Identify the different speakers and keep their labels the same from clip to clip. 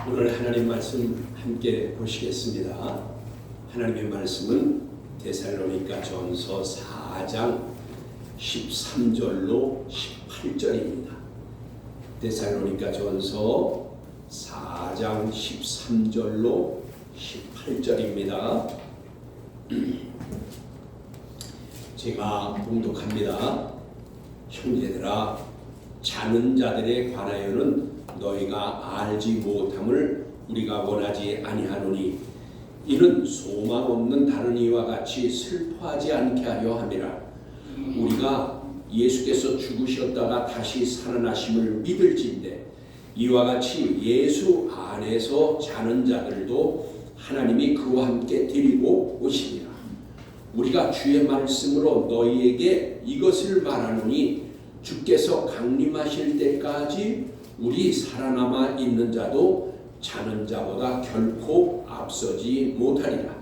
Speaker 1: 오늘 하나님 말씀 함께 보시겠습니다. 하나님의 말씀은 데살로니가 전서 4장 13절로 18절입니다. 데살로니가 전서 4장 13절로 18절입니다. 제가 봉독합니다. 형제들아, 자는 자들에 관하여는 너희가 알지 못함을 우리가 원하지 아니하노니 이는 소망 없는 다른 이와 같이 슬퍼하지 않게 하려 함이라. 우리가 예수께서 죽으셨다가 다시 살아나심을 믿을진대 이와 같이 예수 안에서 자는 자들도 하나님이 그와 함께 데리고 오시리라. 우리가 주의 말씀으로 너희에게 이것을 말하노니 주께서 강림하실 때까지 우리 살아남아 있는 자도 자는 자보다 결코 앞서지 못하리라.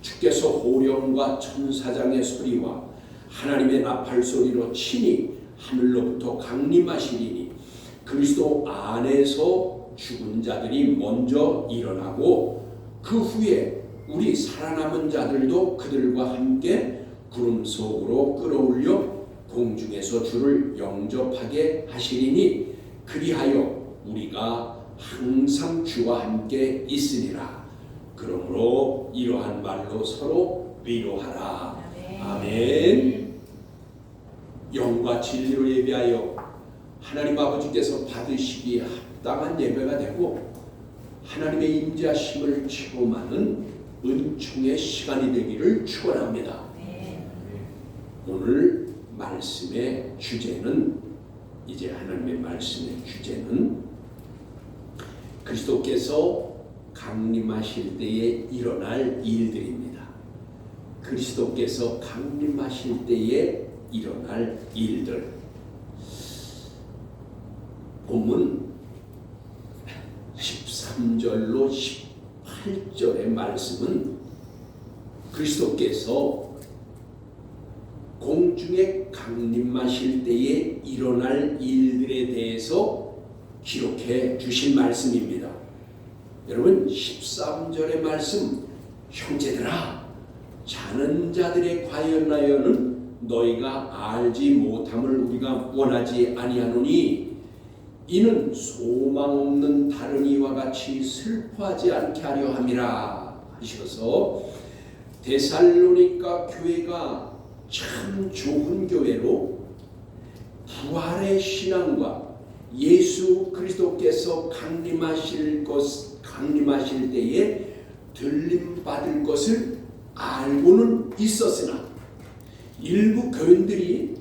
Speaker 1: 주께서 호령과 천사장의 소리와 하나님의 나팔 소리로 친히 하늘로부터 강림하시리니 그리스도 안에서 죽은 자들이 먼저 일어나고 그 후에 우리 살아남은 자들도 그들과 함께 구름 속으로 끌어올려 공중에서 주를 영접하게 하시리니 그리하여 우리가 항상 주와 함께 있으리라. 그러므로 이러한 말로 서로 위로하라. 아멘. 영과 진리로 예배하여 하나님 아버지께서 받으시기에 합당한 예배가 되고 하나님의 임재하심을 체험하는 은총의 시간이 되기를 축원합니다. 오늘 말씀의 주제는 이제 하나님의 말씀의 주제는 그리스도께서 강림하실 때에 일어날 일들입니다. 그리스도께서 강림하실 때에 일어날 일들. 본문 13절로 18절의 말씀은 그리스도께서 공중에 강림하실 때에 일어날 일들에 대해서 기록해 주신 말씀입니다. 여러분 13절의 말씀, 형제들아, 자는 자들에 관하여는 너희가 알지 못함을 우리가 원하지 아니하노니 이는 소망 없는 다른 이와 같이 슬퍼하지 않게 하려 함이라 하셔서 데살로니가 교회가 참 좋은 교회로 부활의 신앙과 예수 그리스도께서 강림하실 때에 들림 받을 것을 알고는 있었으나 일부 교인들이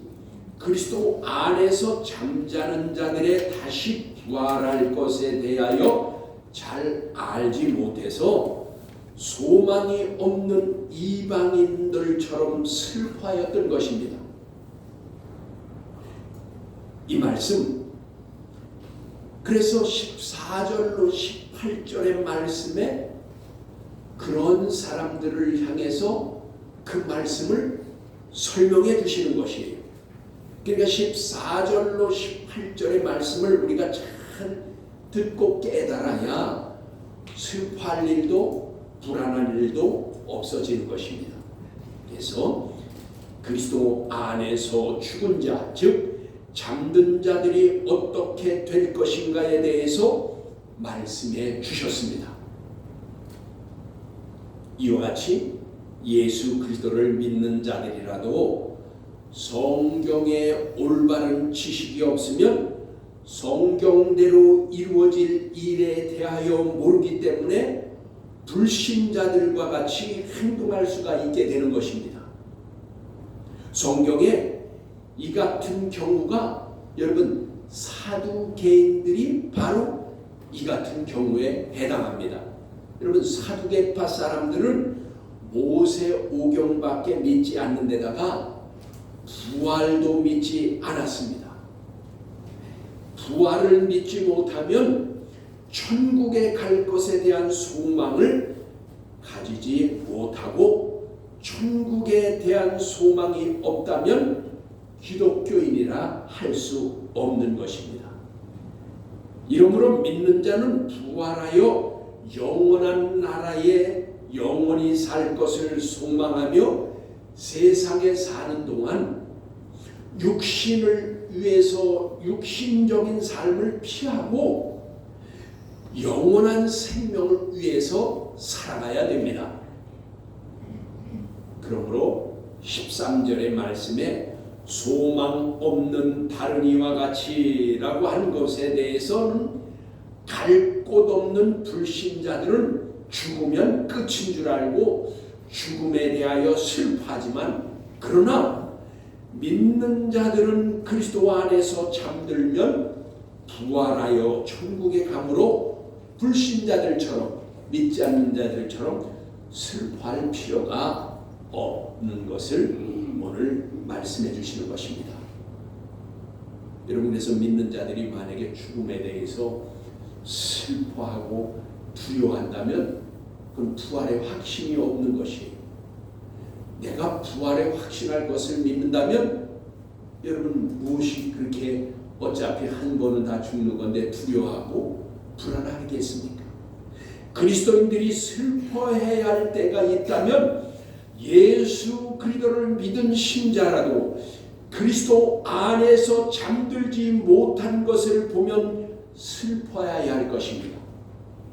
Speaker 1: 그리스도 안에서 잠자는 자들의 다시 부활할 것에 대하여 잘 알지 못해서 소망이 없는 이방인들처럼 슬퍼하였던 것입니다. 이 말씀, 그래서 14절로 18절의 말씀에 그런 사람들을 향해서 그 말씀을 설명해 주시는 것이에요. 그러니까 14절로 18절의 말씀을 우리가 잘 듣고 깨달아야 슬퍼할 일도 불안한 일도 없어지는 것입니다. 그래서 그리스도 안에서 죽은 자, 즉 잠든 자들이 어떻게 될 것인가에 대해서 말씀해 주셨습니다. 이와 같이 예수 그리스도를 믿는 자들이라도 성경에 올바른 지식이 없으면 성경대로 이루어질 일에 대하여 모르기 때문에 불신자들과 같이 행동할 수가 있게 되는 것입니다. 성경에 이 같은 경우가 여러분 사두개인들이 바로 이 같은 경우에 해당합니다. 여러분 사두개파 사람들은 모세 오경밖에 믿지 않는 데다가 부활도 믿지 않았습니다. 부활을 믿지 못하면 천국에 갈 것에 대한 소망을 가지지 못하고 천국에 대한 소망이 없다면 기독교인이라 할 수 없는 것입니다. 이러므로 믿는 자는 부활하여 영원한 나라에 영원히 살 것을 소망하며 세상에 사는 동안 육신을 위해서 육신적인 삶을 피하고 영원한 생명을 위해서 살아가야 됩니다. 그러므로 13절의 말씀에 소망 없는 다른 이와 같이 라고 한 것에 대해서는 갈 곳 없는 불신자들은 죽으면 끝인 줄 알고 죽음에 대하여 슬퍼하지만, 그러나 믿는 자들은 그리스도 안에서 잠들면 부활하여 천국에 가므로 불신자들처럼, 믿지 않는 자들처럼 슬퍼할 필요가 없는 것을 오늘 말씀해 주시는 것입니다. 여러분, 그래서 믿는 자들이 만약에 죽음에 대해서 슬퍼하고 두려워한다면 그건 부활의 확신이 없는 것이에요. 내가 부활에 확신할 것을 믿는다면 여러분, 무엇이 그렇게 어차피 한 번은 다 죽는 건데 두려워하고 불안하겠습니까? 그리스도인들이 슬퍼해야 할 때가 있다면 예수 그리스도를 믿은 신자라도 그리스도 안에서 잠들지 못한 것을 보면 슬퍼해야 할 것입니다.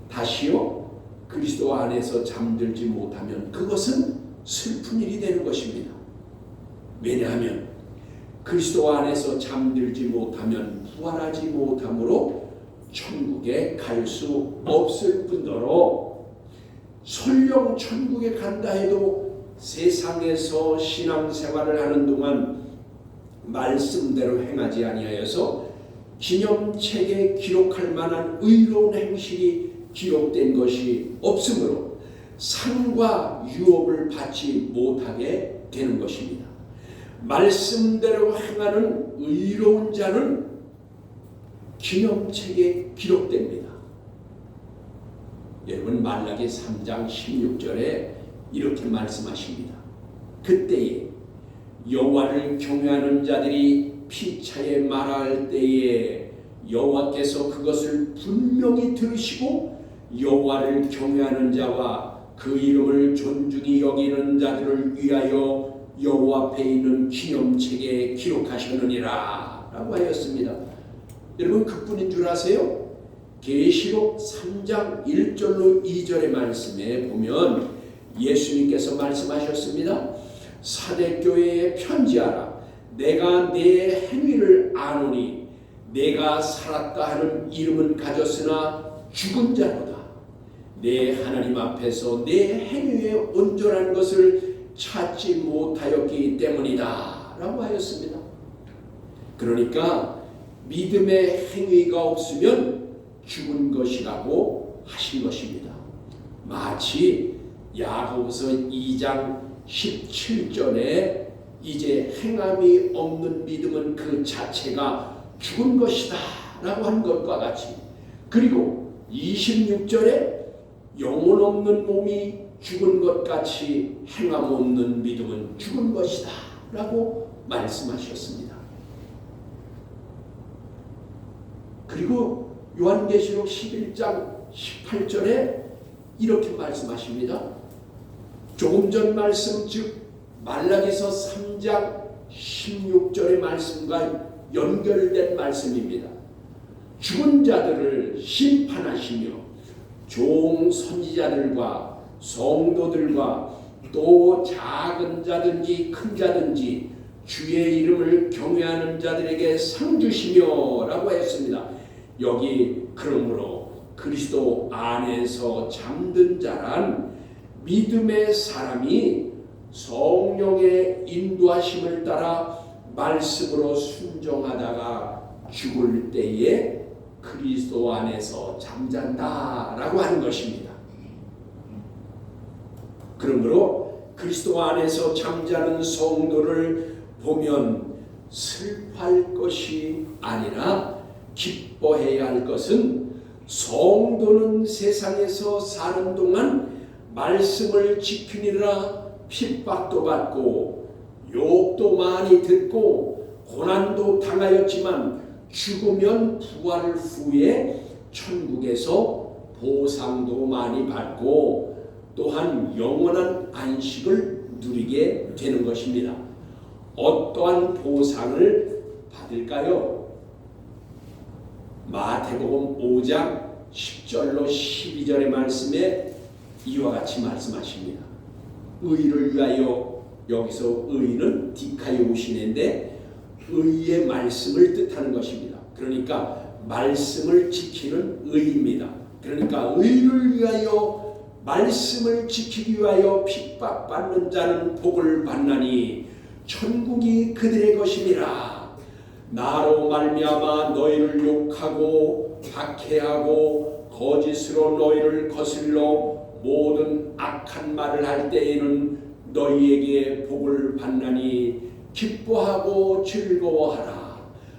Speaker 1: 다시요, 그리스도 안에서 잠들지 못하면 그것은 슬픈 일이 되는 것입니다. 왜냐하면 그리스도 안에서 잠들지 못하면 부활하지 못하므로 천국에 갈 수 없을 뿐더러 설령 천국에 간다 해도 세상에서 신앙생활을 하는 동안 말씀대로 행하지 아니하여서 기념책에 기록할 만한 의로운 행실이 기록된 것이 없으므로 상과 유업을 받지 못하게 되는 것입니다. 말씀대로 행하는 의로운 자는 기념책에 기록됩니다. 여러분, 말라기 3장 16절에 이렇게 말씀하십니다. 그때에 여호와를 경외하는 자들이 피차에 말할 때에 여호와께서 그것을 분명히 들으시고 여호와를 경외하는 자와 그 이름을 존중히 여기는 자들을 위하여 여호와 앞에 있는 기념책에 기록하셨느니라 라고 하였습니다. 여러분, 그뿐인 줄 아세요? 계시록 3장 1절로 2절의 말씀에 보면 예수님께서 말씀하셨습니다. 사대교회에 편지하라. 내가 내 행위를 아노니 내가 살았다 하는 이름은 가졌으나 죽은 자로다. 내 하나님 앞에서 내 행위의 온전한 것을 찾지 못하였기 때문이다 라고 하였습니다. 그러니까 믿음의 행위가 없으면 죽은 것이라고 하신 것입니다. 마치 야고보서 2장 17절에 이제 행함이 없는 믿음은 그 자체가 죽은 것이다 라고 한 것과 같이, 그리고 26절에 영혼 없는 몸이 죽은 것 같이 행함 없는 믿음은 죽은 것이다 라고 말씀하셨습니다. 그리고 요한계시록 11장 18절에 이렇게 말씀하십니다. 조금 전 말씀, 즉 말라기서 3장 16절의 말씀과 연결된 말씀입니다. 죽은 자들을 심판하시며 종 선지자들과 성도들과 또 작은 자든지 큰 자든지 주의 이름을 경외하는 자들에게 상 주시며 라고 했습니다. 여기 그러므로 그리스도 안에서 잠든 자란 믿음의 사람이 성령의 인도하심을 따라 말씀으로 순종하다가 죽을 때에 그리스도 안에서 잠잔다라고 하는 것입니다. 그러므로 그리스도 안에서 잠자는 성도를 보면 슬퍼할 것이 아니라 기뻐해야 할 것은, 성도는 세상에서 사는 동안 말씀을 지키느라 핍박도 받고 욕도 많이 듣고 고난도 당하였지만 죽으면 부활 후에 천국에서 보상도 많이 받고 또한 영원한 안식을 누리게 되는 것입니다. 어떠한 보상을 받을까요? 마태복음 5장 10절로 12절의 말씀에 이와 같이 말씀하십니다. 의를 위하여, 여기서 의는 디카이오시네인데 의의 말씀을 뜻하는 것입니다. 그러니까 말씀을 지키는 의입니다. 그러니까 의를 위하여, 말씀을 지키기 위하여 핍박받는 자는 복을 받나니 천국이 그들의 것임이라. 나로 말미암아 너희를 욕하고 박해하고 거짓으로 너희를 거슬러 모든 악한 말을 할 때에는 너희에게 복을 받나니 기뻐하고 즐거워하라.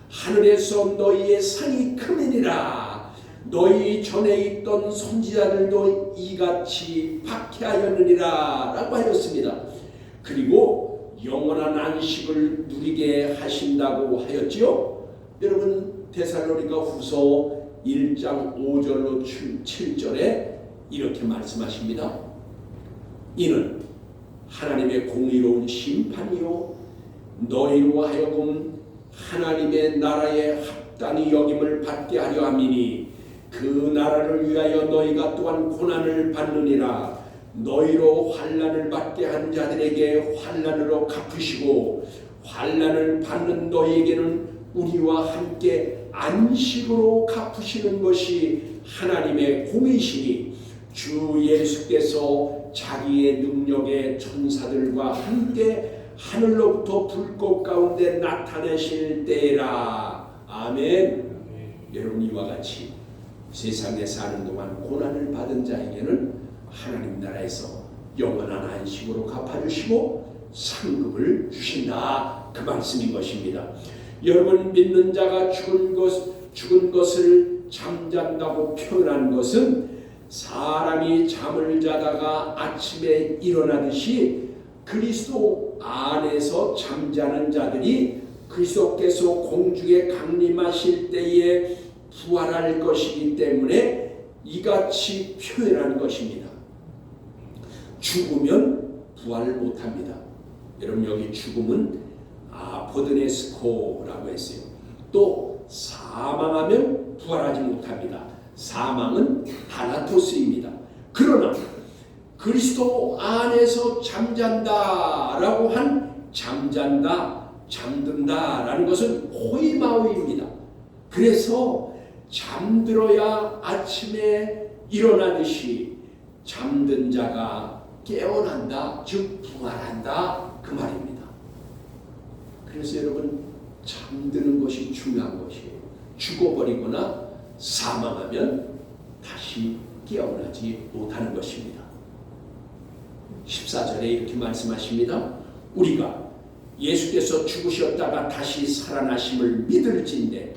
Speaker 1: 하늘에서 너희의 상이 크니라. 너희 전에 있던 선지자들도 이같이 박해하였느니라 라고 하였습니다. 그리고 영원한 안식을 누리게 하신다고 하였지요. 여러분, 데살로니가 후서 1장 5절로 7절에 이렇게 말씀하십니다. 이는 하나님의 공의로운 심판이요 너희로 하여금 하나님의 나라에 합당히 여김을 받게 하려 함이니 그 나라를 위하여 너희가 또한 고난을 받느니라. 너희로 환난을 받게 한 자들에게 환난으로 갚으시고 환난을 받는 너희에게는 우리와 함께 안식으로 갚으시는 것이 하나님의 공이시니 주 예수께서 자기의 능력의 천사들과 함께 하늘로부터 불꽃 가운데 나타내실 때라. 아멘. 여러분, 이와 같이 세상에 사는 동안 고난을 받은 자에게는 하나님 나라에서 영원한 안식으로 갚아주시고 상급을 주신다, 그 말씀인 것입니다. 여러분, 믿는 자가 죽은 것을 잠잔다고 표현한 것은 사람이 잠을 자다가 아침에 일어나듯이 그리스도 안에서 잠자는 자들이 그리스도께서 공중에 강림하실 때에 부활할 것이기 때문에 이같이 표현한 것입니다. 죽으면 부활을 못합니다. 여러분, 여기 죽음은 아포드네스코라고 했어요. 또 사망하면 부활하지 못합니다. 사망은 타나토스입니다. 그러나 그리스도 안에서 잠잔다라고 한 잠잔다, 잠든다라는 것은 호이마오입니다. 그래서 잠들어야 아침에 일어나듯이 잠든 자가 깨어난다, 즉 부활한다, 그 말입니다. 그래서 여러분, 잠드는 것이 중요한 것이에요. 죽어버리거나 사망하면 다시 깨어나지 못하는 것입니다. 14절에 이렇게 말씀하십니다. 우리가 예수께서 죽으셨다가 다시 살아나심을 믿을진대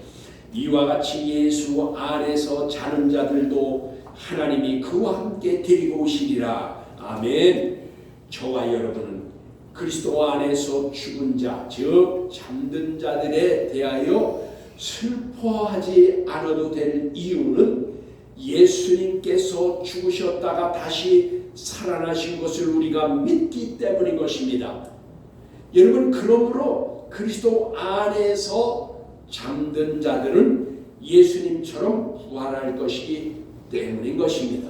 Speaker 1: 이와 같이 예수 안에서 자는 자들도 하나님이 그와 함께 데리고 오시리라. 아멘. 저와 여러분은 그리스도 안에서 죽은 자, 즉 잠든 자들에 대하여 슬퍼하지 않아도 될 이유는 예수님께서 죽으셨다가 다시 살아나신 것을 우리가 믿기 때문인 것입니다. 여러분, 그러므로 그리스도 안에서 잠든 자들은 예수님처럼 부활할 것이기 때문인 것입니다.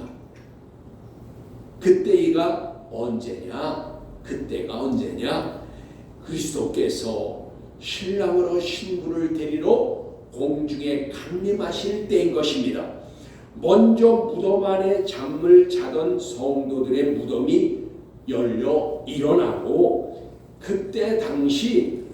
Speaker 1: 그때가 언제냐? 그때가 언제냐? 그리스도께서 신랑으로 신부를 데리러 공중에 강림하실 때인 것입니다. 먼저 무덤 안에 잠을 자던 성도들의 무덤이 열려 일어나고 그때 당시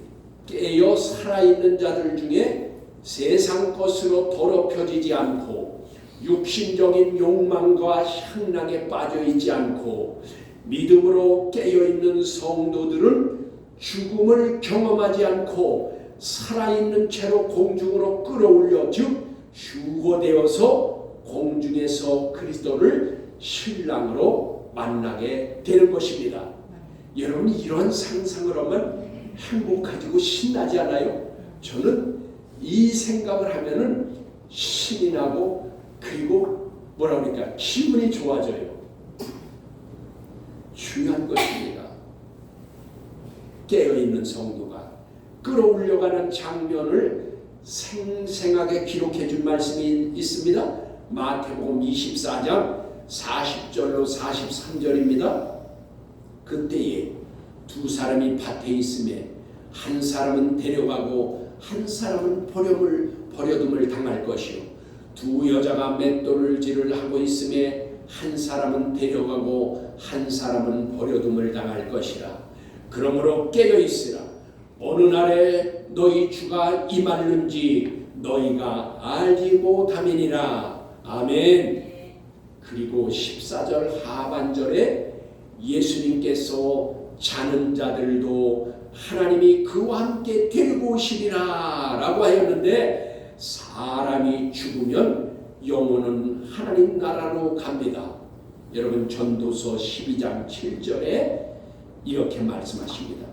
Speaker 1: 깨어 살아있는 자들 중에 세상 것으로 더럽혀지지 않고 육신적인 욕망과 향락에 빠져있지 않고 믿음으로 깨어있는 성도들은 죽음을 경험하지 않고 살아있는 채로 공중으로 끌어올려 즉 휴거되어서 공중에서 그리스도를 신랑으로 만나게 되는 것입니다. 여러분, 이런 상상을 하면 행복하지고 신나지 않아요? 저는 이 생각을 하면은 신이 나고 그리고 뭐라 그러니까 기분이 좋아져요. 중요한 것입니다. 깨어있는 성도가 끌어올려가는 장면을 생생하게 기록해 준 말씀이 있습니다. 마태복음 24장 40절로 43절입니다. 그때에 두 사람이 밭에 있음에 한 사람은 데려가고 한 사람은 버려둠을 당할 것이요 두 여자가 맷돌질을 하고 있음에 한 사람은 데려가고 한 사람은 버려둠을 당할 것이라. 그러므로 깨어있으라. 어느 날에 너희 주가 임하는지 너희가 알지 못함이니라. 아멘. 그리고 14절 하반절에 예수님께서 자는 자들도 하나님이 그와 함께 데리고 오시리라 라고 하였는데, 사람이 죽으면 영혼은 하나님 나라로 갑니다. 여러분 전도서 12장 7절에 이렇게 말씀하십니다.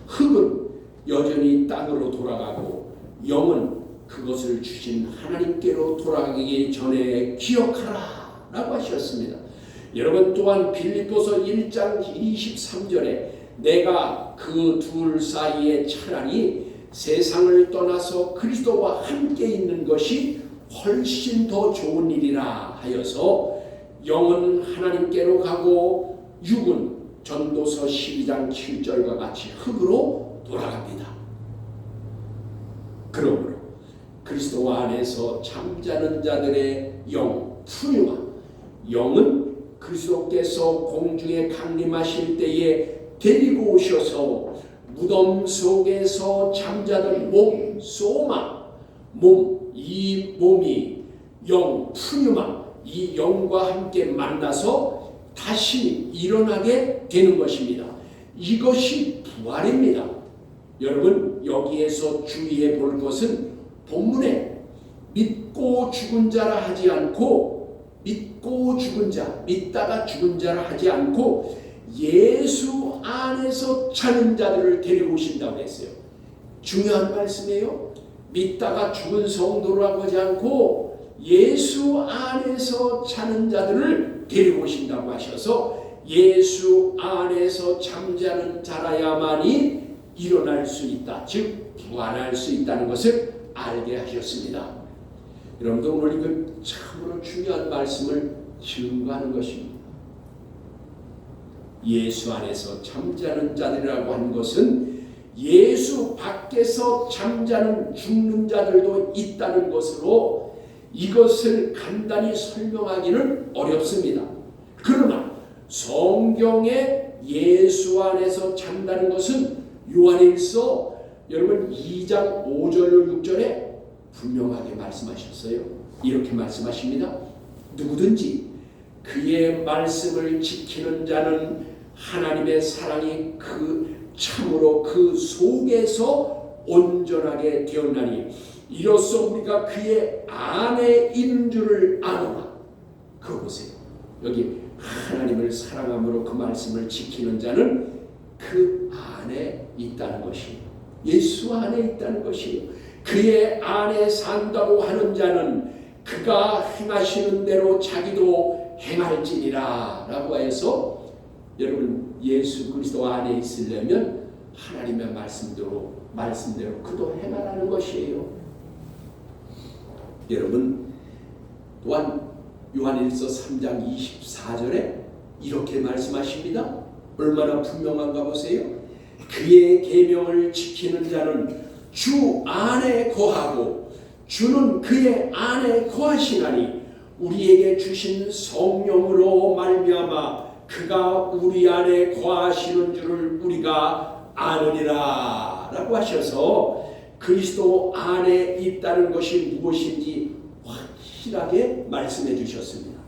Speaker 1: 흙은 여전히 땅으로 돌아가고 영은 그것을 주신 하나님께로 돌아가기 전에 기억하라 라고 하셨습니다. 여러분 또한 빌립보서 1장 23절에 내가 그 둘 사이에 차라리 세상을 떠나서 그리스도와 함께 있는 것이 훨씬 더 좋은 일이라 하여서 영은 하나님께로 가고 육은 전도서 12장 7절과 같이 흙으로 돌아갑니다. 그러므로 그리스도 안에서 잠자는 자들의 영 푸르마, 영은 그리스도께서 공중에 강림하실 때에 데리고 오셔서 무덤 속에서 잠자던 몸 소마, 이 몸이 영 푸르마, 이 영과 함께 만나서 다시 일어나게 되는 것입니다. 이것이 부활입니다. 여러분 여기에서 주의해 볼 것은 본문에 믿고 죽은 자라 하지 않고 믿고 죽은 자, 믿다가 죽은 자라 하지 않고 예수 안에서 자는 자들을 데리고 오신다고 했어요. 중요한 말씀이에요. 믿다가 죽은 성도라고 하지 않고 예수 안에서 자는 자들을 데리고 오신다고 하셔서 예수 안에서 잠자는 자라야만이 일어날 수 있다, 즉 부활할 수 있다는 것을 알게 하셨습니다. 여러분들 오늘 이거 참으로 중요한 말씀을 증거하는 것입니다. 예수 안에서 잠자는 자들이라고 하는 것은 예수 밖에서 잠자는 죽는 자들도 있다는 것으로 이것을 간단히 설명하기는 어렵습니다. 그러나 성경에 예수 안에서 잠다는 것은 요한일서 여러분 2장 5절 6절에 분명하게 말씀하셨어요. 이렇게 말씀하십니다. 누구든지 그의 말씀을 지키는 자는 하나님의 사랑이 참으로 그 속에서 온전하게 되었나니 이로써 우리가 그의 안에 있는 줄을 아노라. 그거 보세요. 여기 하나님을 사랑함으로 그 말씀을 지키는 자는 그 안에 있다는 것이에요. 예수 안에 있다는 것이에요. 그의 안에 산다고 하는 자는 그가 행하시는 대로 자기도 행할지니라 라고 해서 여러분 예수 그리스도 안에 있으려면 하나님의 말씀대로 그도 행하라는 것이에요. 여러분 또한 요한일서 3장 24절에 이렇게 말씀하십니다. 얼마나 분명한가 보세요. 그의 계명을 지키는 자는 주 안에 거하고 주는 그의 안에 거하시나니 우리에게 주신 성령으로 말미암아 그가 우리 안에 거하시는 줄을 우리가 아느니라 라고 하셔서 그리스도 안에 있다는 것이 무엇인지 확실하게 말씀해 주셨습니다.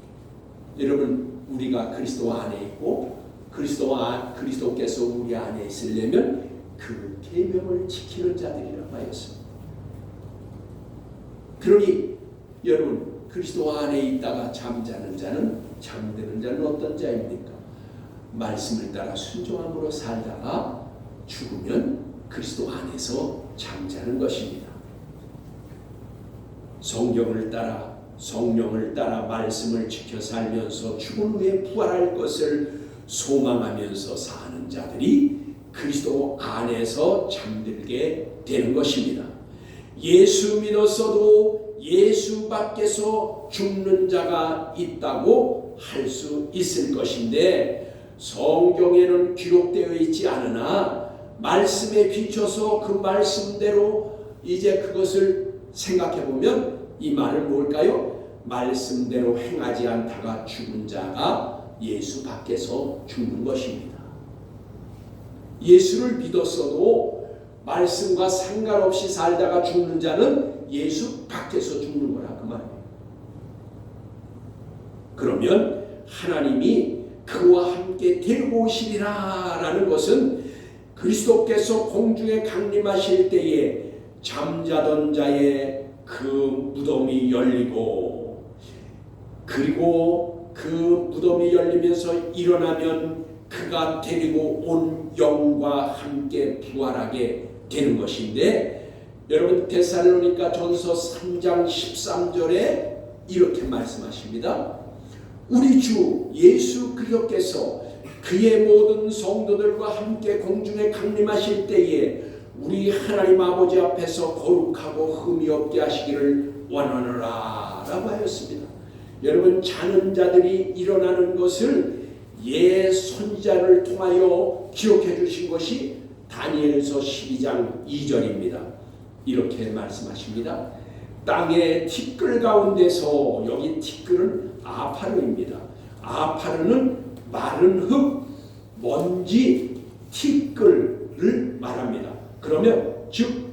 Speaker 1: 여러분 우리가 그리스도 안에 있고 그리스도께서 우리 안에 있으려면 그 계명을 지키는 자들이라고 하였습니다. 그러니 여러분 그리스도 안에 있다가 잠드는 자는 어떤 자입니까? 말씀을 따라 순종함으로 살다가 죽으면 그리스도 안에서 잠자는 것입니다. 성경을 따라 성령을 따라 말씀을 지켜 살면서 죽은 후에 부활할 것을 소망하면서 사는 자들이 그리스도 안에서 잠들게 되는 것입니다. 예수 믿었어도 예수 밖에서 죽는 자가 있다고 할 수 있을 것인데, 성경에는 기록되어 있지 않으나 말씀에 비춰서 그 말씀대로 이제 그것을 생각해 보면 이 말은 뭘까요? 말씀대로 행하지 않다가 죽은 자가 예수 밖에서 죽는 것입니다. 예수를 믿었어도 말씀과 상관없이 살다가 죽는 자는 예수 밖에서 죽는 거라 그 말이에요. 그러면 하나님이 그와 함께 데리고 오시리라 라는 것은 그리스도께서 공중에 강림하실 때에 잠자던 자의 그 무덤이 열리고, 그리고 그 무덤이 열리면서 일어나면 그가 데리고 온 영과 함께 부활하게 되는 것인데, 여러분 데살로니가 전서 3장 13절에 이렇게 말씀하십니다. 우리 주 예수 그리스도께서 그의 모든 성도들과 함께 공중에 강림하실 때에 우리 하나님 아버지 앞에서 거룩하고 흠이 없게 하시기를 원하노라 라고 하였습니다. 여러분, 자는 자들이 일어나는 것을 예 선지자를 통하여 기록해 주신 것이 다니엘서 12장 2절입니다. 이렇게 말씀하십니다. 땅의 티끌 가운데서, 여기 티끌은 아파르입니다. 아파르는 마른 흙, 먼지, 티끌을 말합니다. 그러면 즉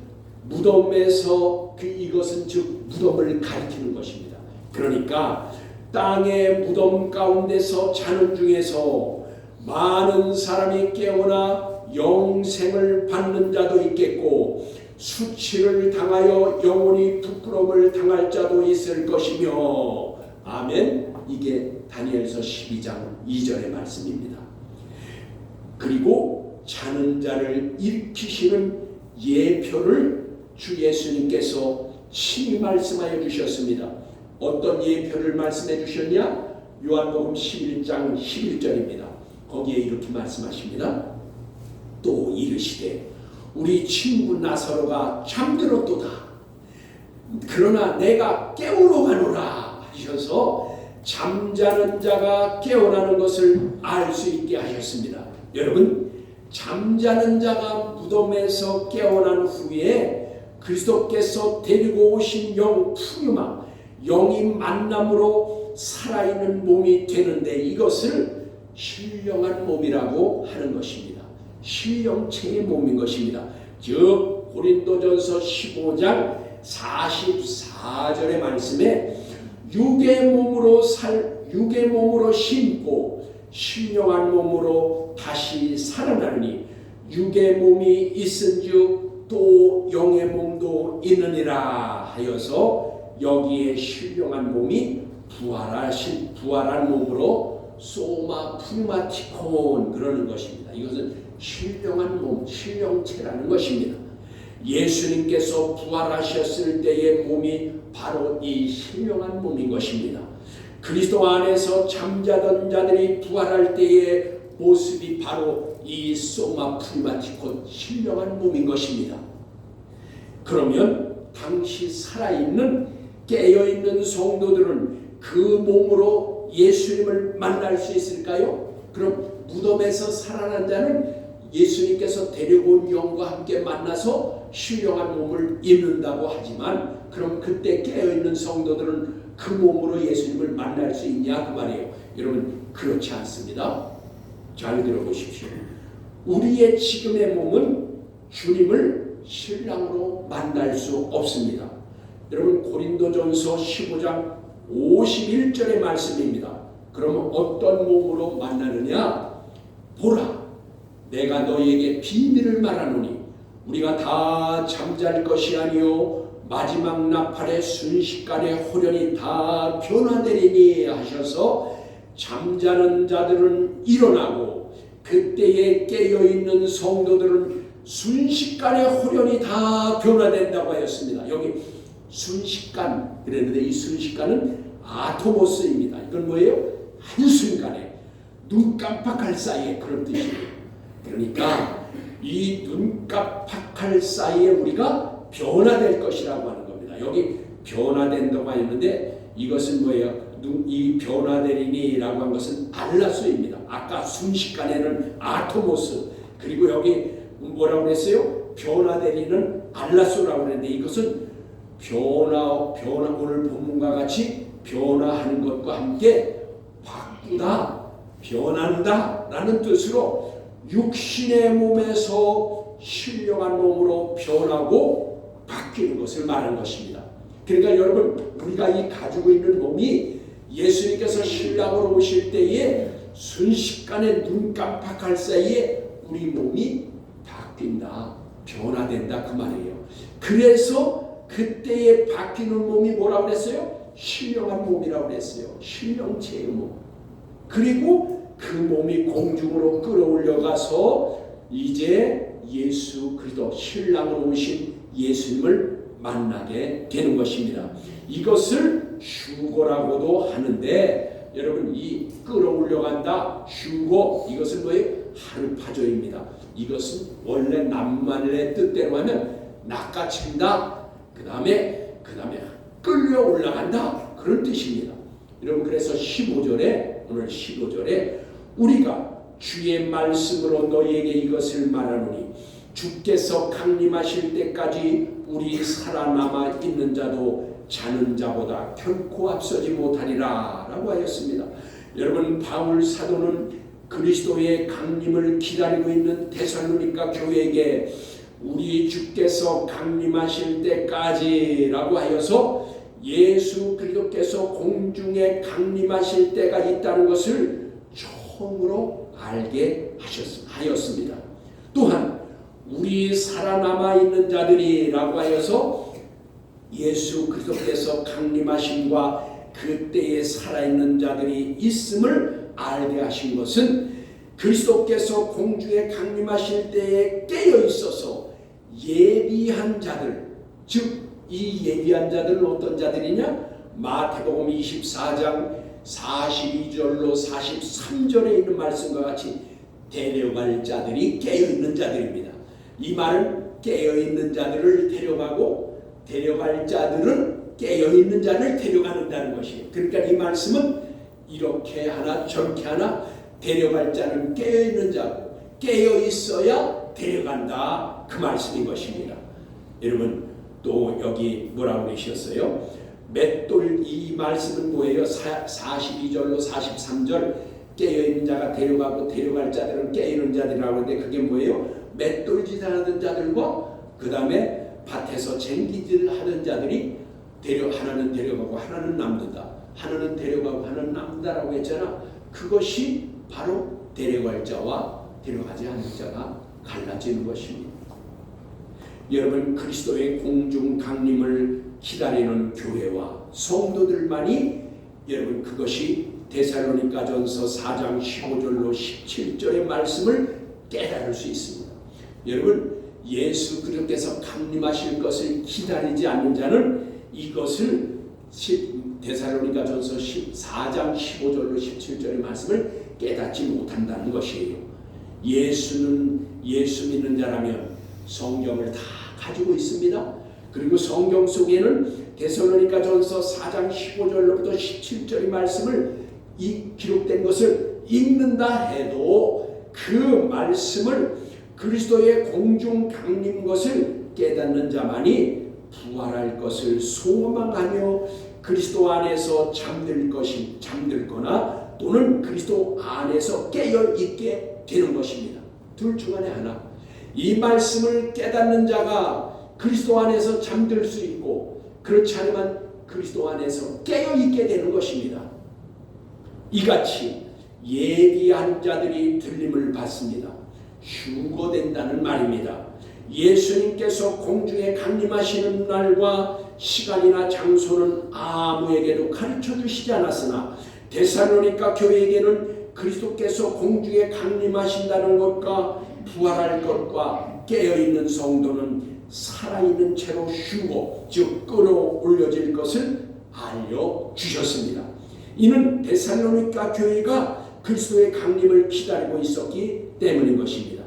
Speaker 1: 무덤에서 이것은 즉 무덤을 가리키는 것입니다. 그러니까 땅의 무덤 가운데서 자는 중에서 많은 사람이 깨어나 영생을 받는 자도 있겠고, 수치를 당하여 영원히 부끄러움을 당할 자도 있을 것이며, 아멘. 이게 다니엘서 12장 2절의 말씀입니다. 그리고 자는 자를 일으키시는 예표를 주 예수님께서 친히 말씀하여 주셨습니다. 어떤 예표를 말씀해 주셨냐? 요한복음 11장 11절입니다. 거기에 이렇게 말씀하십니다. 또 이르시되 우리 친구 나사로가 잠들었도다. 그러나 내가 깨우러 가노라 하셔서 잠자는 자가 깨어나는 것을 알 수 있게 하셨습니다. 여러분, 잠자는 자가 무덤에서 깨어난 후에 그리스도께서 데리고 오신 영 푸르마, 영이 만남으로 살아있는 몸이 되는데, 이것을 신령한 몸이라고 하는 것입니다. 신령체의 몸인 것입니다. 즉 고린도전서 15장 44절의 말씀에 육의 몸으로 심고 신령한 몸으로 다시 살아나니 육의 몸이 있은즉 또 영의 몸도 있느니라 하여서 여기에 신령한 몸이 부활한 몸으로 소마 푸마티콘 그러는 것입니다. 이것은 신령한 몸, 신령체라는 것입니다. 예수님께서 부활하셨을 때의 몸이 바로 이 신령한 몸인 것입니다. 그리스도 안에서 잠자던 자들이 부활할 때의 모습이 바로 이 소마 푸마티콘 신령한 몸인 것입니다. 그러면 당시 살아있는 깨어있는 성도들은 그 몸으로 예수님을 만날 수 있을까요? 그럼 무덤에서 살아난 자는 예수님께서 데려온 영과 함께 만나서 신령한 몸을 입는다고 하지만, 그럼 그때 깨어있는 성도들은 그 몸으로 예수님을 만날 수 있냐 그 말이에요. 여러분, 그렇지 않습니다. 잘 들어보십시오. 우리의 지금의 몸은 주님을 신랑으로 만날 수 없습니다. 여러분, 고린도전서 15장 51절의 말씀입니다. 그러면 어떤 몸으로 만나느냐? 보라, 내가 너희에게 비밀을 말하노니 우리가 다 잠잘 것이 아니요 마지막 나팔의 순식간에 호련히 다 변화되리니 하셔서 잠자는 자들은 일어나고 그때에 깨어있는 성도들은 순식간에 호련히 다 변화된다고 하였습니다. 여기 순식간 그랬는데 이 순식간은 아토모스입니다. 이건 뭐예요? 한순간에 눈 깜빡할 사이에 그런 뜻이에요. 그러니까 이 눈 깜빡할 사이에 우리가 변화될 것이라고 하는 겁니다. 여기 변화된다고 했는데 이것은 뭐예요? 이 변화되리니라고 한 것은 알라소입니다. 아까 순식간에는 아토모스, 그리고 여기 뭐라고 그랬어요? 변화되리는 알라소라고 그랬는데 이것은 변화 오늘 본문과 같이 변화하는 것과 함께 바꾸다, 변한다 라는 뜻으로 육신의 몸에서 신령한 몸으로 변하고 바뀌는 것을 말하는 것입니다. 그러니까 여러분, 우리가 이 가지고 있는 몸이 예수님께서 신랑으로 오실 때에 순식간에 눈 깜빡할 사이에 우리 몸이 바뀐다, 변화된다 그 말이에요. 그래서 그때에 바뀌는 몸이 뭐라고 그랬어요? 신령한 몸이라고 그랬어요. 신령체의 몸. 그리고 그 몸이 공중으로 끌어올려가서 이제 예수 그리스도 신랑으로 오신 예수님을 만나게 되는 것입니다. 이것을 휴거라고도 하는데 여러분, 이 끌어올려간다, 휴거, 이것은 뭐예요? 하르파조입니다. 이것은 원래 낱말의 뜻대로 하면 낚아챈다, 그 다음에 끌려 올라간다, 그런 뜻입니다. 여러분, 그래서 15절에 오늘 15절에 우리가 주의 말씀으로 너희에게 이것을 말하노니 주께서 강림하실 때까지 우리 살아남아 있는 자도 자는 자보다 결코 앞서지 못하리라 라고 하였습니다. 여러분, 바울 사도는 그리스도의 강림을 기다리고 있는 데살로니가 교회에게 우리 주께서 강림하실 때까지 라고 하여서 예수 그리스도께서 공중에 강림하실 때가 있다는 것을 처음으로 알게 하였습니다. 또한 우리 살아남아 있는 자들이라고 하여서 예수 그리스도께서 강림하심과 그때에 살아있는 자들이 있음을 알게 하신 것은 그리스도께서 공중에 강림하실 때에 깨어 있어서 예비한 자들, 즉 이 예비한 자들은 어떤 자들이냐? 마태복음 24장 42절로 43절에 있는 말씀과 같이 데려갈 자들이 깨어있는 자들입니다. 이 말은 깨어있는 자들을 데려가고 데려갈 자들은 깨어있는 자를 데려가는다는 것이에요. 그러니까 이 말씀은 이렇게 하나 저렇게 하나, 데려갈 자는 깨어있는 자고 깨어있어야 데려간다, 그 말씀인 것입니다. 여러분, 또 여기 뭐라고 계셨어요? 맷돌, 이 말씀은 뭐예요? 42절로 43절 깨어있는 자가 데려가고 데려갈 자들은 깨어있는 자들이라고 하는데 그게 뭐예요? 맷돌짓 하는 자들과 그 다음에 밭에서 쟁기질 하는 자들이 하나는 데려가고 하나는 남는다, 하나는 데려가고 하나는 남는다라고 했잖아. 그것이 바로 데려갈 자와 데려가지 않는 자가 갈라지는 것입니다. 여러분, 그리스도의 공중 강림을 기다리는 교회와 성도들만이 여러분 그것이 데살로니가전서 4장 15절로 17절의 말씀을 깨달을 수 있습니다. 여러분, 예수 그리스도께서 강림하실 것을 기다리지 않는 자는 이것을 데살로니가전서 4장 15절로 17절의 말씀을 깨닫지 못한다는 것이에요. 예수 믿는 자라면 성경을 다 가지고 있습니다. 그리고 성경 속에는 데살로니가전서 4장 15절로부터 17절의 말씀을 기록된 것을 읽는다 해도 그 말씀을 그리스도의 공중 강림 것을 깨닫는 자만이 부활할 것을 소망하며 그리스도 안에서 잠들거나 또는 그리스도 안에서 깨어 있게 되는 것입니다. 둘 중 안에 하나. 이 말씀을 깨닫는 자가 그리스도 안에서 잠들 수 있고, 그렇지 않으면 그리스도 안에서 깨어 있게 되는 것입니다. 이같이 예비한 자들이 들림을 받습니다. 휴거된다는 말입니다. 예수님께서 공중에 강림하시는 날과 시간이나 장소는 아무에게도 가르쳐 주시지 않았으나 데살로니가 교회에게는 그리스도께서 공중에 강림하신다는 것과 부활할 것과 깨어있는 성도는 살아있는 채로 쉬고 즉 끌어올려질 것을 알려주셨습니다. 이는 데살로니가 교회가 그리스도의 강림을 기다리고 있었기 때문인 것입니다.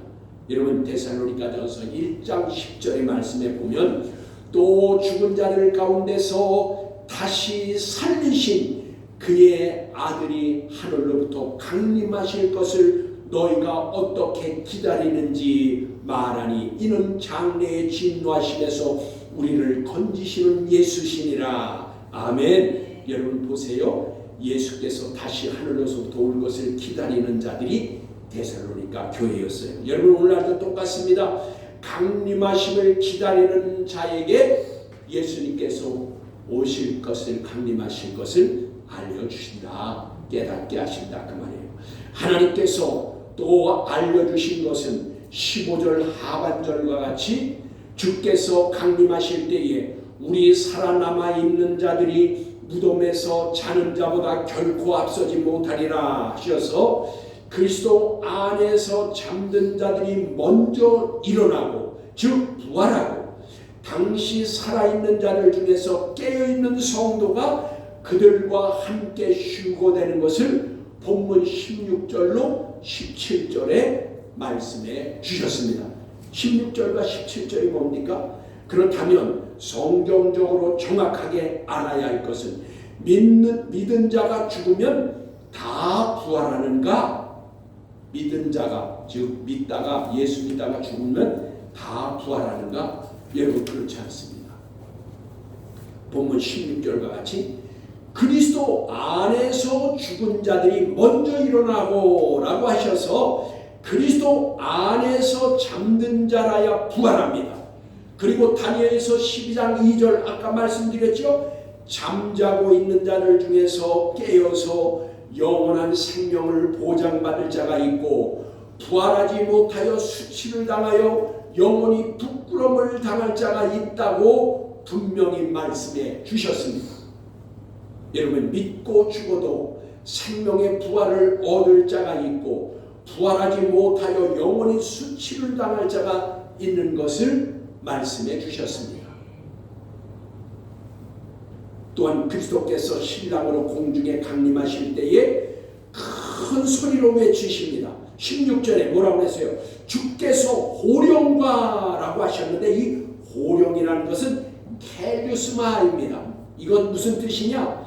Speaker 1: 여러분 데살로니가전서 1장 10절의 말씀에 보면 또 죽은 자들 가운데서 다시 살리신 그의 아들이 하늘로부터 강림하실 것을 너희가 어떻게 기다리는지 말하니 이는 장래의 진노하심에서 우리를 건지시는 예수시니라. 아멘. 여러분 보세요. 예수께서 다시 하늘로부터 올 것을 기다리는 자들이 데살로니가 교회였어요. 여러분 오늘날도 똑같습니다. 강림하심을 기다리는 자에게 예수님께서 오실 것을 강림하실 것을 알려주신다. 깨닫게 하신다 그 말이에요. 하나님께서 또 알려주신 것은 15절 하반절과 같이 주께서 강림하실 때에 우리 살아남아 있는 자들이 무덤에서 자는 자보다 결코 앞서지 못하리라 하셔서 그리스도 안에서 잠든 자들이 먼저 일어나고 즉 부활하고 당시 살아있는 자들 중에서 깨어있는 성도가 그들과 함께 휴거되는 것을 본문 16절로 17절에 말씀해 주셨습니다. 16절과 17절이 뭡니까? 그렇다면 성경적으로 정확하게 알아야 할 것은 믿은 자가 죽으면 다 부활하는가? 믿은 자가 즉 믿다가 예수 믿다가 죽으면 다 부활하는가? 여러분 그렇지 않습니다. 본문 16절과 같이 그리스도 안에서 죽은 자들이 먼저 일어나고 라고 하셔서 그리스도 안에서 잠든 자라야 부활합니다. 그리고 다니엘서 12장 2절 아까 말씀드렸죠. 잠자고 있는 자들 중에서 깨어서 영원한 생명을 보장받을 자가 있고 부활하지 못하여 수치를 당하여 영원히 부끄러움을 당할 자가 있다고 분명히 말씀해 주셨습니다. 여러분 믿고 죽어도 생명의 부활을 얻을 자가 있고 부활하지 못하여 영원히 수치를 당할 자가 있는 것을 말씀해 주셨습니다. 또한 그리스도께서 신랑으로 공중에 강림하실 때에 큰 소리로 외치십니다. 16절에 뭐라고 했어요? 주께서 호령과 라고 하셨는데 이 호령이라는 것은 켈류스마입니다. 이건 무슨 뜻이냐?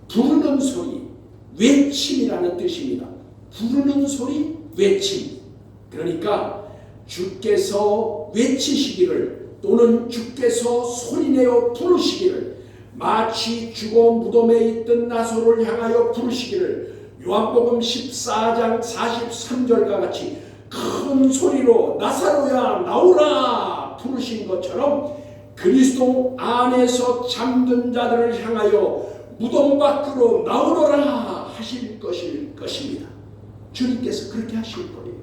Speaker 1: 부르는 소리, 외침이라는 뜻입니다. 부르는 소리, 외침. 그러니까 주께서 외치시기를 또는 주께서 소리내어 부르시기를 마치 죽어 무덤에 있던 나사로를 향하여 부르시기를 요한복음 14장 43절과 같이 큰 소리로 나사로야 나오라 부르신 것처럼 그리스도 안에서 잠든 자들을 향하여 무덤 밖으로 나오너라 하실 것입니다. 주님께서 그렇게 하실 거예요.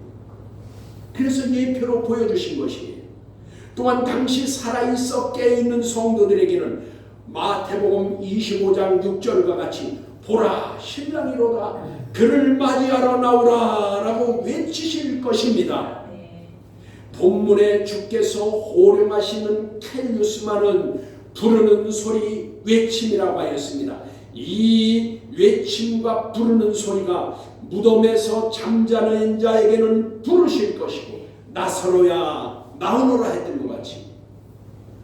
Speaker 1: 그래서 예표로 보여주신 것이에요. 또한 당시 살아있어 깨어있는 성도들에게는 마태복음 25장 6절과 같이 보라 신랑이로다 그를 맞이하러 나오라 라고 외치실 것입니다. 본문에 주께서 호령하시는 켈류스마는 부르는 소리 외침이라고 하였습니다. 이 외침과 부르는 소리가 무덤에서 잠자는 자에게는 부르실 것이고 나사로야 나오너라 했던 것 같이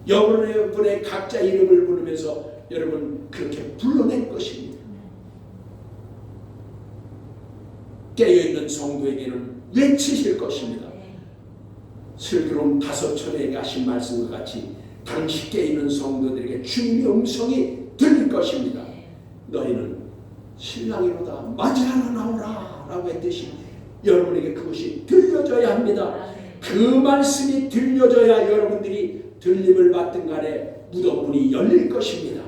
Speaker 1: 여러분의 각자 이름을 부르면서 여러분 그렇게 불러낼 것입니다. 깨어있는 성도에게는 외치실 것입니다. 슬기로운 5천에게 하신 말씀과 같이 당시 깨어있는 성도들에게 주님의 음성이 들릴 것입니다. 너희는 신랑이로다 맞이하러 나오라 라고 했듯이 여러분에게 그것이 들려져야 합니다. 그 말씀이 들려져야 여러분들이 들림을 받든 간에 무덤문이 열릴 것입니다.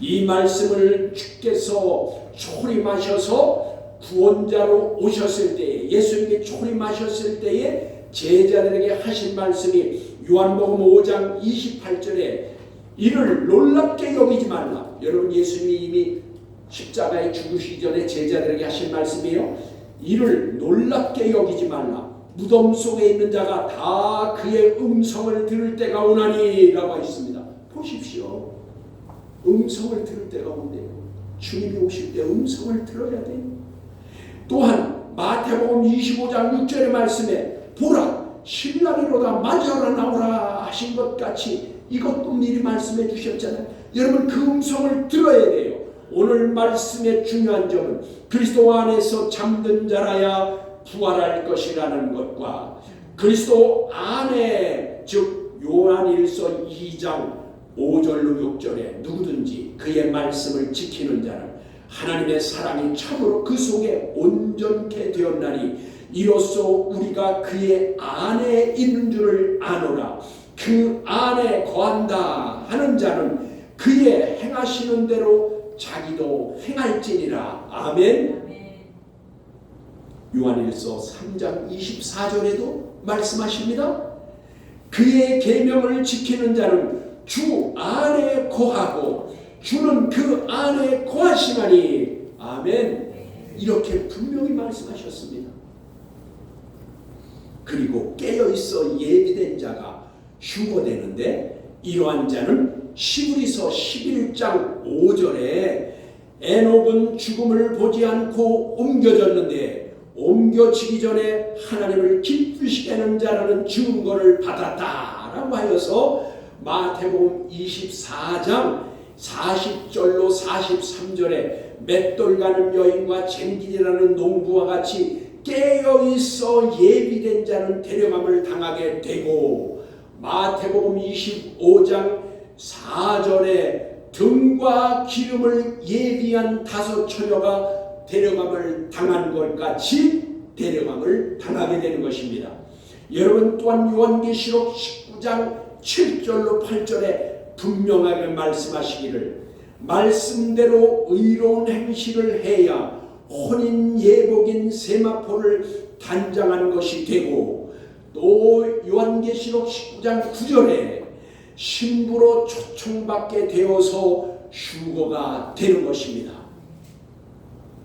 Speaker 1: 이 말씀을 주께서 초림하셔서 구원자로 오셨을 때에 예수님이 초림하셨을 때에 제자들에게 하신 말씀이 요한복음 5장 28절에 이를 놀랍게 여기지 말라. 여러분 예수님이 이미 십자가에 죽으시기 전에 제자들에게 하신 말씀이에요. 이를 놀랍게 여기지 말라. 무덤 속에 있는 자가 다 그의 음성을 들을 때가 오나니 라고 있습니다. 보십시오. 음성을 들을 때가 온대요. 주님이 오실 때 음성을 들어야 돼요. 또한 마태복음 25장 6절의 말씀에 보라 신랑이로다 맞이하라 나오라 하신 것 같이 이것도 미리 말씀해 주셨잖아요. 여러분 그 음성을 들어야 돼요. 오늘 말씀의 중요한 점은 그리스도 안에서 잠든 자라야 부활할 것이라는 것과 그리스도 안에 즉 요한일서 2장 5절로 6절에 누구든지 그의 말씀을 지키는 자는 하나님의 사랑이 참으로 그 속에 온전케 되었나니 이로써 우리가 그의 안에 있는 줄을 아노라. 그 안에 거한다 하는 자는 그의 행하시는 대로 자기도 행할지니라. 아멘. 요한일서 3장 24절에도 말씀하십니다. 그의 계명을 지키는 자는 주 안에 거하고 주는 그 안에 거하시나니. 아멘. 이렇게 분명히 말씀하셨습니다. 그리고 깨어있어 예비된 자가 휴거되는데 이러한 자는 히브리서 11장 5절에 에녹은 죽음을 보지 않고 옮겨졌는데 옮겨지기 전에 하나님을 기쁘시게 하는 자라는 증거를 받았다라고 하여서 마태복음 24장 40절로 43절에 맷돌 가는 여인과 쟁기라는 농부와 같이 깨어있어 예비된 자는 데려감을 당하게 되고 마태복음 25장 4절에 등과 기름을 예비한 5 처녀가 데려감을 당한 것 같이 데려감을 당하게 되는 것입니다. 여러분 또한 요한계시록 19장 7절로 8절에 분명하게 말씀하시기를 말씀대로 의로운 행실을 해야 혼인 예복인 세마포를 단장한 것이 되고 또 요한계시록 19장 9절에 신부로 초청받게 되어서 휴거가 되는 것입니다.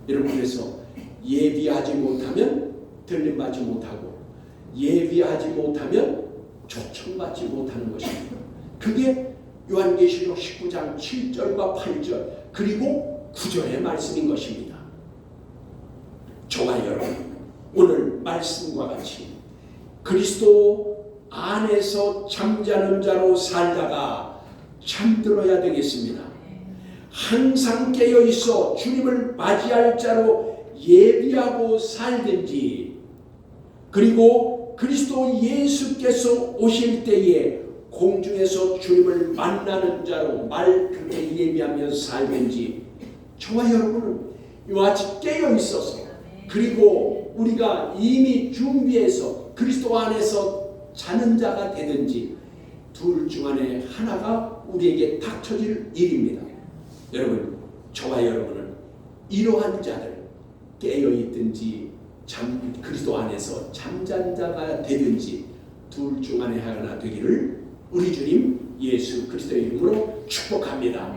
Speaker 1: 여러분 그래서 예비하지 못하면 들림받지 못하고 예비하지 못하면 초청받지 못하는 것입니다. 그게 요한계시록 19장 7절과 8절 그리고 9절의 말씀인 것입니다. 저와 여러분 오늘 말씀과 같이 그리스도 안에서 잠자는 자로 살다가 잠들어야 되겠습니다. 항상 깨어있어 주님을 맞이할 자로 예비하고 살든지 그리고 그리스도 예수께서 오실 때에 공중에서 주님을 만나는 자로 말 그렇게 예비하며 살든지 저와 여러분은 이와 같이 깨어있어서 그리고 우리가 이미 준비해서 그리스도 안에서 자는 자가 되든지 둘 중 안에 하나가 우리에게 닥쳐질 일입니다. 여러분 저와 여러분은 이러한 자들 깨어있든지 그리스도 안에서 잠잔 자가 되든지 둘 중 안에 하나 되기를 우리 주님 예수 그리스도의 이름으로 축복합니다.